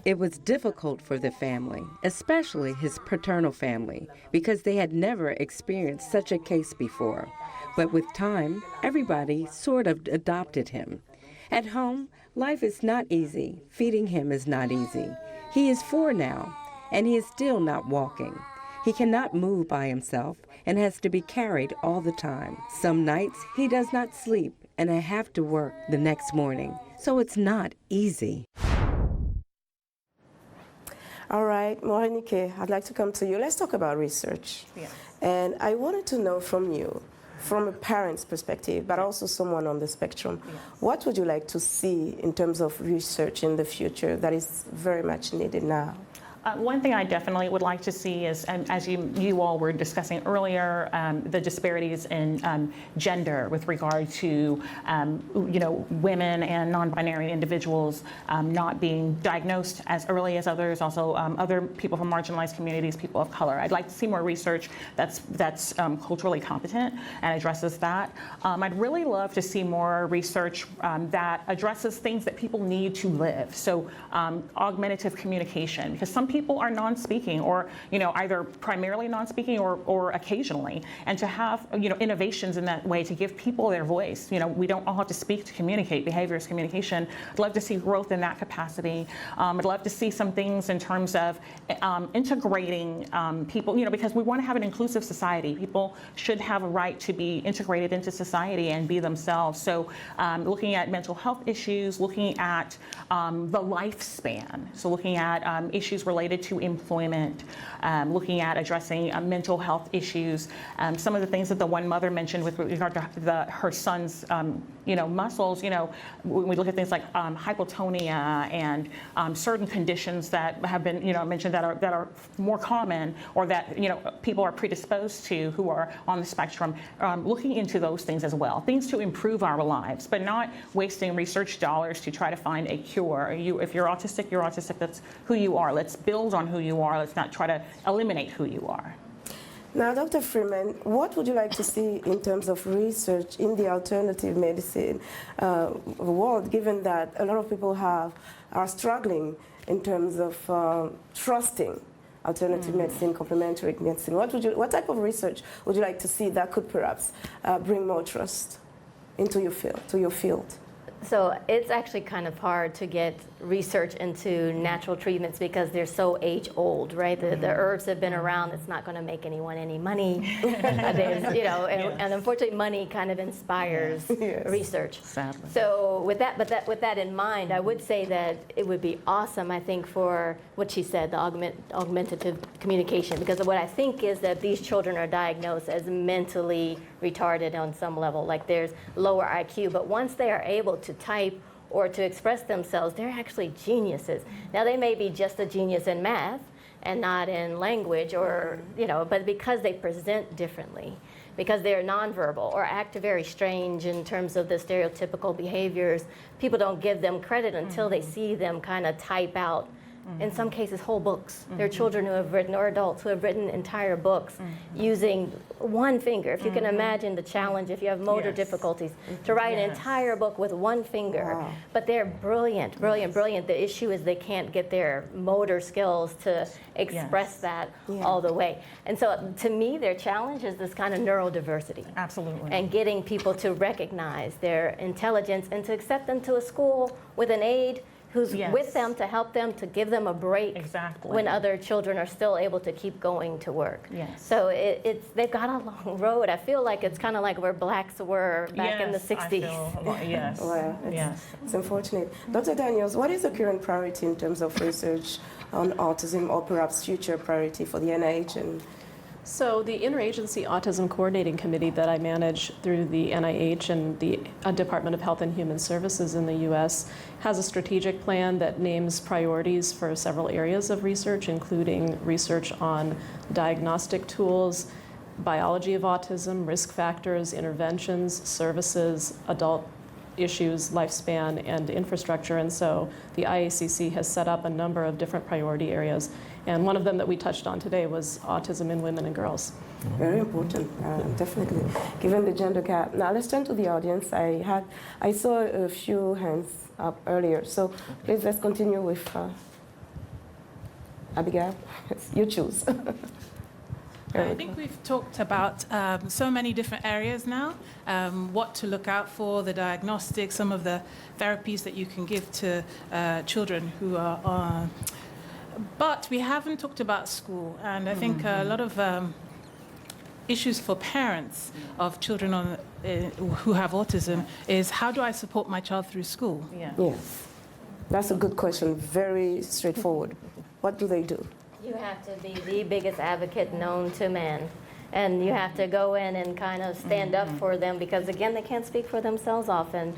It was difficult for the family, especially his paternal family, because they had never experienced such a case before. But with time, everybody sort of adopted him. At home, life is not easy. Feeding him is not easy. He is 4 now, and he is still not walking. He cannot move by himself and has to be carried all the time. Some nights he does not sleep, and I have to work the next morning. So it's not easy. All right, Morenike, I'd like to come to you. Let's talk about research. Yes. And I wanted to know from you, from a parent's perspective, but also someone on the spectrum, what would you like to see in terms of research in the future that is very much needed now? One thing I definitely would like to see is, as you all were discussing earlier, the disparities in gender with regard to women and non-binary individuals not being diagnosed as early as others, also other people from marginalized communities, people of color. I'd like to see more research that's culturally competent and addresses that. I'd really love to see more research that addresses things that people need to live. So augmentative communication, because some people are non-speaking, or either primarily non-speaking or occasionally, and to have innovations in that way to give people their voice. We don't all have to speak to communicate. Behavior is communication. I'd love to see growth in that capacity. I'd love to see some things in terms of integrating people, because we want to have an inclusive society. People should have a right to be integrated into society and be themselves. So looking at mental health issues, looking at the lifespan, so looking at issues related to employment, looking at addressing mental health issues. Some of the things that the one mother mentioned with regard to her son's muscles, when we look at things like hypotonia and certain conditions that have been mentioned that are more common, or that people are predisposed to who are on the spectrum, looking into those things as well, things to improve our lives, but not wasting research dollars to try to find a cure. If you're autistic, you're autistic. That's who you are. Let's build on who you are. Let's not try to eliminate who you are. Now, Dr. Freeman, what would you like to see in terms of research in the alternative medicine world, given that a lot of people are struggling in terms of trusting alternative medicine, complementary medicine? What type of research would you like to see that could perhaps bring more trust into your field? So it's actually kind of hard to get research into natural treatments because they're so age old, right? The herbs have been around. It's not going to make anyone any money. And unfortunately, money kind of inspires research. Sadly. So with that in mind, I would say that it would be awesome, I think, for what she said, the augmentative communication, because what I think is that these children are diagnosed as mentally retarded on some level, like there's lower IQ, but once they are able to type or to express themselves, they're actually geniuses. Now, they may be just a genius in math and not in language, or but because they present differently, because they're nonverbal or act very strange in terms of the stereotypical behaviors, people don't give them credit until they see them kind of type out in some cases whole books. There are children who have written, or adults who have written entire books using one finger. If you can imagine the challenge, if you have motor difficulties, to write an entire book with one finger. Wow. But they're brilliant, brilliant, brilliant. The issue is they can't get their motor skills to express that all the way. And so to me, their challenge is this kind of neurodiversity. Absolutely. And getting people to recognize their intelligence and to accept them to a school with an aide who's with them to help them, to give them a break when other children are still able to keep going to work. So they've got a long road. I feel like it's kind of like where blacks were back in the 60s. Well, it's unfortunate. Dr. Daniels, what is the current priority in terms of research on autism, or perhaps future priority for the NIH? And so the Interagency Autism Coordinating Committee that I manage through the NIH and the Department of Health and Human Services in the U.S. has a strategic plan that names priorities for several areas of research, including research on diagnostic tools, biology of autism, risk factors, interventions, services, adult issues, lifespan, and infrastructure. And so the IACC has set up a number of different priority areas. And one of them that we touched on today was autism in women and girls. Very important, definitely, given the gender gap. Now let's turn to the audience. I saw a few hands up earlier, so please let's continue with Abigail. You choose. I think we've talked about so many different areas now, what to look out for, the diagnostics, some of the therapies that you can give to children who are but we haven't talked about school, and I think a lot of issues for parents of children who have autism is, how do I support my child through school? Yes, that's a good question, very straightforward. What do they do? You have to be the biggest advocate known to man. And you have to go in and kind of stand up for them, because again, they can't speak for themselves often.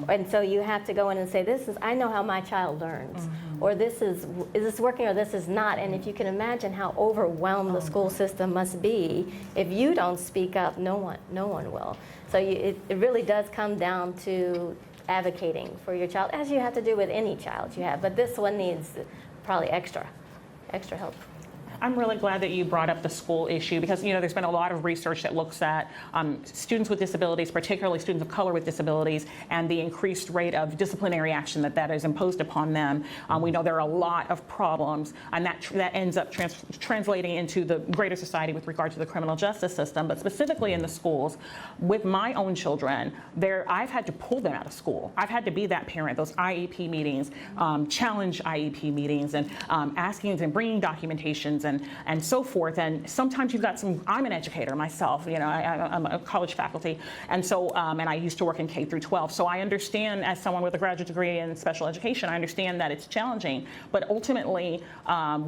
And so you have to go in and say, I know how my child learns, or is this working, or this is not. And if you can imagine how overwhelmed the school system must be, if you don't speak up, no one will. So it really does come down to advocating for your child, as you have to do with any child you have. But this one needs probably extra help. I'm really glad that you brought up the school issue, because there's been a lot of research that looks at students with disabilities, particularly students of color with disabilities, and the increased rate of disciplinary action that is imposed upon them. We know there are a lot of problems, and that ends up translating into the greater society with regard to the criminal justice system. But specifically in the schools, with my own children, I've had to pull them out of school. I've had to be that parent, those IEP meetings, challenge IEP meetings, and asking and bringing documentations and so forth. And sometimes you've got I'm an educator myself, I'm a college faculty. And so, and I used to work in K through 12. So I understand, as someone with a graduate degree in special education, I understand that it's challenging. But ultimately,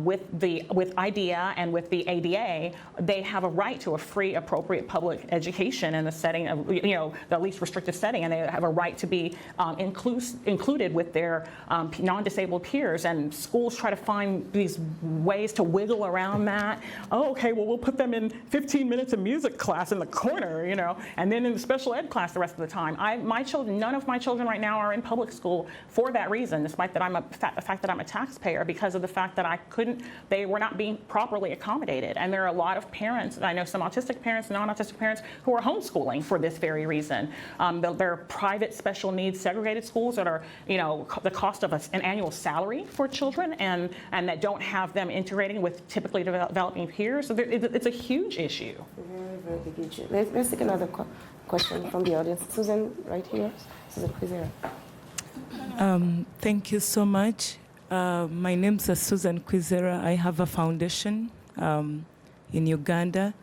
with IDEA and with the ADA, they have a right to a free, appropriate public education in the setting of, the least restrictive setting. And they have a right to be included with their non-disabled peers. And schools try to find these ways to wiggle around that. Oh, okay, well, we'll put them in 15 minutes of music class in the corner, and then in the special ed class the rest of the time. None of my children right now are in public school for that reason, despite that the fact that I'm a taxpayer, because of the fact that they were not being properly accommodated. And there are a lot of parents, I know some autistic parents, non-autistic parents, who are homeschooling for this very reason. There are private special needs segregated schools that are, the cost of an annual salary for children, and that don't have them integrating with typically developing peers. So it's a huge issue. Very, very big issue. Let's take another question from the audience. Susan, right here. Susan Kwizera. Thank you so much. My name's Susan Kwizera. I have a foundation in Uganda.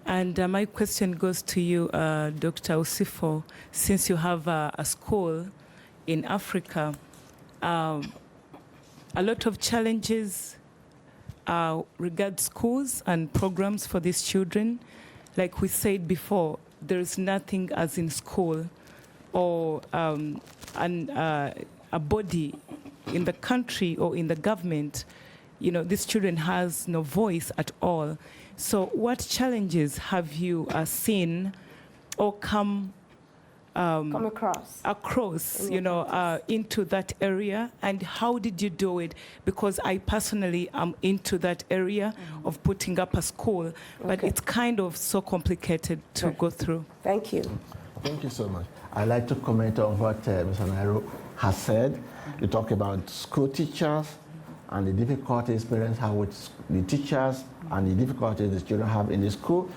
And my question goes to you, Dr. Usifo. Since you have a school in Africa, a lot of challenges regard schools and programs for these children. Like we said before, there is nothing as in school or a body in the country or in the government. These children has no voice at all. So what challenges have you seen or come come across, into that area, and how did you do it? Because I personally am into that area of putting up a school, but it's kind of so complicated to go through. Thank you. Thank you so much. I'd like to comment on what Mr. Nairo has said. You talk about school teachers and the difficulties parents have with the teachers and the difficulties the children have in the school.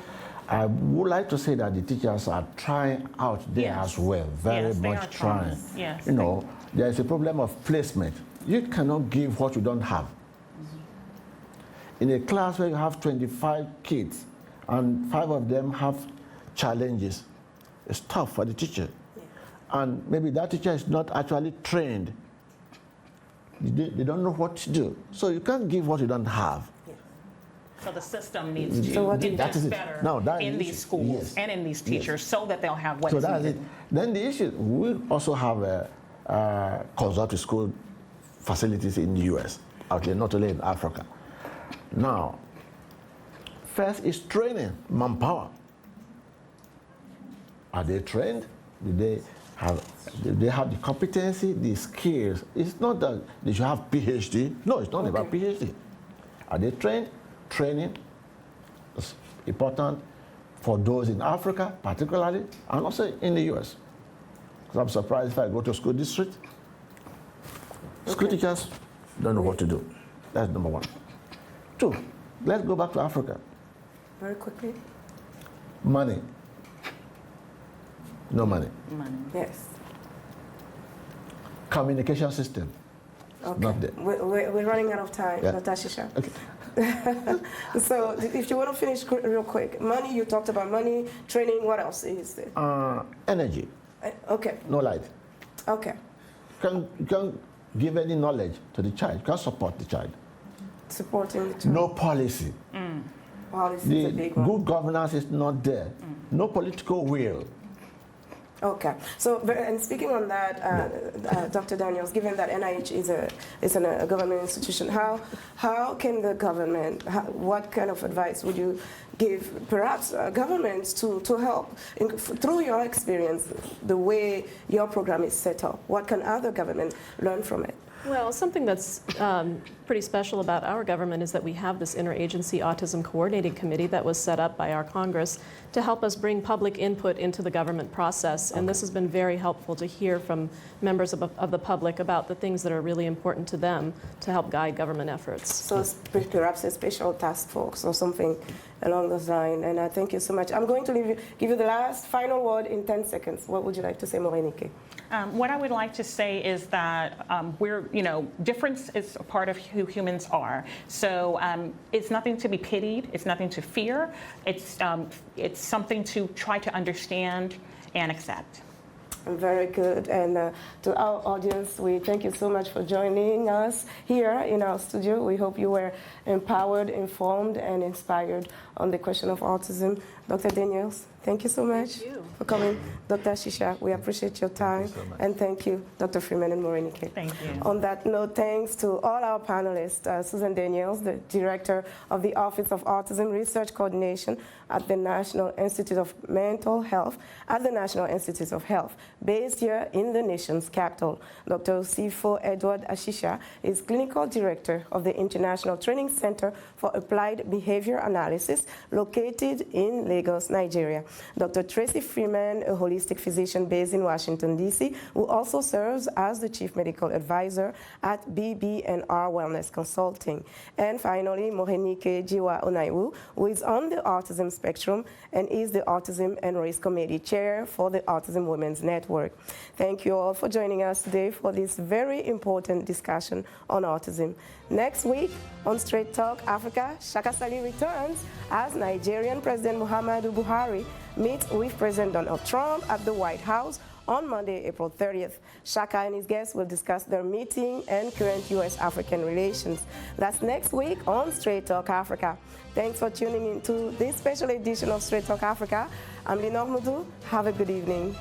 I would like to say that the teachers are trying out there as well, very much trying. Yes. There is a problem of placement. You cannot give what you don't have. In a class where you have 25 kids and 5 of them have challenges, it's tough for the teacher. And maybe that teacher is not actually trained. They don't know what to do. So you can't give what you don't have. So the system needs to do better in these schools and in these teachers so that they'll have what so is that's needed. it. Then the issue, we also have consultative school facilities in the US, not only in Africa. Now, first is training, manpower. Are they trained? Do they have the competency, the skills? It's not that they should have PhD. No, it's not about PhD. Are they trained? Training is important for those in Africa, particularly, and also in the US. Because I'm surprised if I go to a school district, school teachers don't know what to do. That's number 1. 2, let's go back to Africa. Very quickly. Money. No money. Yes. Communication system. Okay. Not there. We're running out of time, Dr. Ashisha. Okay. So if you want to finish real quick, money, you talked about money, training, what else is there? Energy. Okay. No light. Okay. You can't give any knowledge to the child. You can't support the child. Supporting the child. No policy. Policy is a big one. Good governance is not there. No political will. Okay. So, and speaking on that, Dr. Daniels, given that NIH is a government institution, how can the government, what kind of advice would you give perhaps governments to help, through your experience, the way your program is set up? What can other governments learn from it? Well, something that's pretty special about our government is that we have this interagency autism coordinating committee that was set up by our Congress to help us bring public input into the government process. And this has been very helpful to hear from members of the public about the things that are really important to them to help guide government efforts. So perhaps a special task force or something along those lines. And I thank you so much. I'm going to give you the last final word in 10 seconds. What would you like to say, Morenike? What I would like to say is that difference is a part of who humans are. So it's nothing to be pitied. It's nothing to fear. It's something to try to understand and accept. Very good. And to our audience, we thank you so much for joining us here in our studio. We hope you were empowered, informed, and inspired on the question of autism. Dr. Daniels, thank you so much for coming. Dr. Ashisha, we appreciate your time. Thank you so much. And thank you, Dr. Freeman and Morenike. Thank you. On that note, thanks to all our panelists, Susan Daniels, the Director of the Office of Autism Research Coordination at the National Institute of Mental Health, based here in the nation's capital. Dr. Osifo Edward Ashisha is Clinical Director of the International Training Center for Applied Behavior Analysis, located in Lagos, Nigeria. Dr. Tracy Freeman, a holistic physician based in Washington, D.C., who also serves as the Chief Medical Advisor at BB&R Wellness Consulting. And finally, Morenike Jiwa Onaiwu, who is on the autism spectrum and is the Autism and Race Committee Chair for the Autism Women's Network. Thank you all for joining us today for this very important discussion on autism. Next week on Straight Talk Africa, Shaka Sali returns as Nigerian President Muhammadu Buhari meets with President Donald Trump at the White House on Monday, April 30th. Shaka and his guests will discuss their meeting and current U.S.-African relations. That's next week on Straight Talk Africa. Thanks for tuning in to this special edition of Straight Talk Africa. I'm Lenore Mudu. Have a good evening.